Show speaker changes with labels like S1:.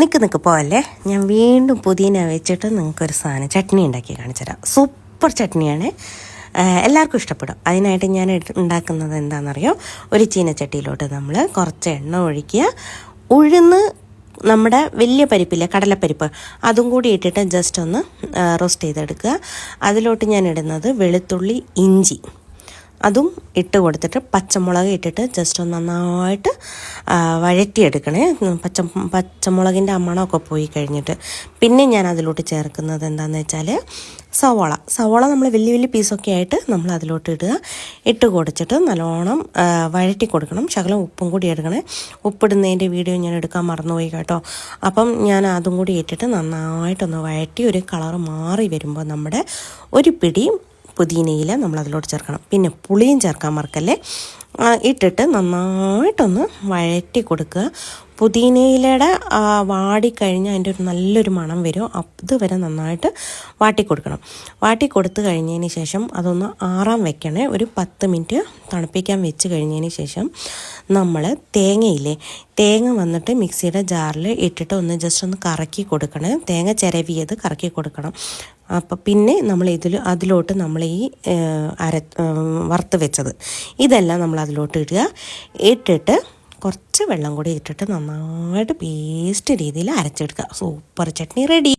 S1: നിൽക്ക് പോവല്ലേ, ഞാൻ വീണ്ടും പുതിന വെച്ചിട്ട് നിങ്ങൾക്കൊരു സാധനം ചട്നി ഉണ്ടാക്കി കാണിച്ചു തരാം. സൂപ്പർ ചട്നിയാണ്, എല്ലാവർക്കും ഇഷ്ടപ്പെടും. അതിനായിട്ട് ഞാൻ ഉണ്ടാക്കുന്നത് എന്താണെന്നറിയോ, ഒരു ചീനച്ചട്ടിയിലോട്ട് നമ്മൾ കുറച്ച് എണ്ണ ഒഴിക്കുക. ഉഴുന്ന്, നമ്മുടെ വലിയ പരിപ്പില്ലേ, കടലപ്പരിപ്പ്, അതും കൂടി ഇട്ടിട്ട് ജസ്റ്റ് ഒന്ന് റോസ്റ്റ് ചെയ്തെടുക്കുക. അതിലോട്ട് ഞാൻ ഇടുന്നത് വെളുത്തുള്ളി, ഇഞ്ചി, അതും ഇട്ട് കൊടുത്തിട്ട് പച്ചമുളക് ഇട്ടിട്ട് ജസ്റ്റ് ഒന്ന് നന്നായിട്ട് വഴറ്റിയെടുക്കണേ. പച്ചമുളകിൻ്റെ മണമൊക്കെ പോയി കഴിഞ്ഞിട്ട് പിന്നെ ഞാൻ അതിലോട്ട് ചേർക്കുന്നത് എന്താണെന്ന് വെച്ചാൽ സവോള നമ്മൾ വലിയ വലിയ പീസൊക്കെ ആയിട്ട് നമ്മൾ അതിലോട്ട് ഇട്ട് കൊടുത്തിട്ട് നല്ലോണം വഴറ്റി കൊടുക്കണം. ശകലം ഉപ്പും കൂടി എടുക്കണേ. ഉപ്പിടുന്നതിൻ്റെ വീഡിയോ ഞാൻ എടുക്കാൻ മറന്നുപോയി കേട്ടോ. അപ്പം ഞാൻ അതും കൂടി ഇട്ടിട്ട് നന്നായിട്ടൊന്ന് വഴറ്റി ഒരു കളറ് മാറി വരുമ്പോൾ നമ്മുടെ ഒരു പിടി പുതിനയില നമ്മൾ അതിലോട്ട് ചേർക്കണം. പിന്നെ പുളിയും ചേർക്കാൻ മറക്കല്ലേ. ഇട്ടിട്ട് നന്നായിട്ടൊന്ന് വഴറ്റി കൊടുക്കുക. പുതിനയിലയുടെ വാടിക്കഴിഞ്ഞാൽ അതിൻ്റെ ഒരു നല്ലൊരു മണം വരും. അതുവരെ നന്നായിട്ട് വാട്ടിക്കൊടുക്കണം. വാട്ടിക്കൊടുത്ത് കഴിഞ്ഞതിന് ശേഷം അതൊന്ന് ആറാൻ വെക്കണേ. ഒരു 10 മിനിറ്റ് തണുപ്പിക്കാൻ വെച്ച് കഴിഞ്ഞതിന് ശേഷം നമ്മൾ തേങ്ങ വന്നിട്ട് മിക്സിയുടെ ജാറിൽ ഇട്ടിട്ട് ഒന്ന് ജസ്റ്റ് ഒന്ന് കറക്കി കൊടുക്കണേ. തേങ്ങ ചിരവിയത് കറക്കി കൊടുക്കണം. അപ്പം പിന്നെ നമ്മൾ അതിലോട്ട് നമ്മൾ ഈ വറുത്ത് വെച്ചത് ഇതെല്ലാം നമ്മൾ അതിലോട്ട് ഇട്ടിട്ട് കുറച്ച് വെള്ളം കൂടി ഇട്ടിട്ട് നന്നായിട്ട് പേസ്റ്റ് രീതിയിൽ അരച്ചെടുക്കുക. Super chutney ready.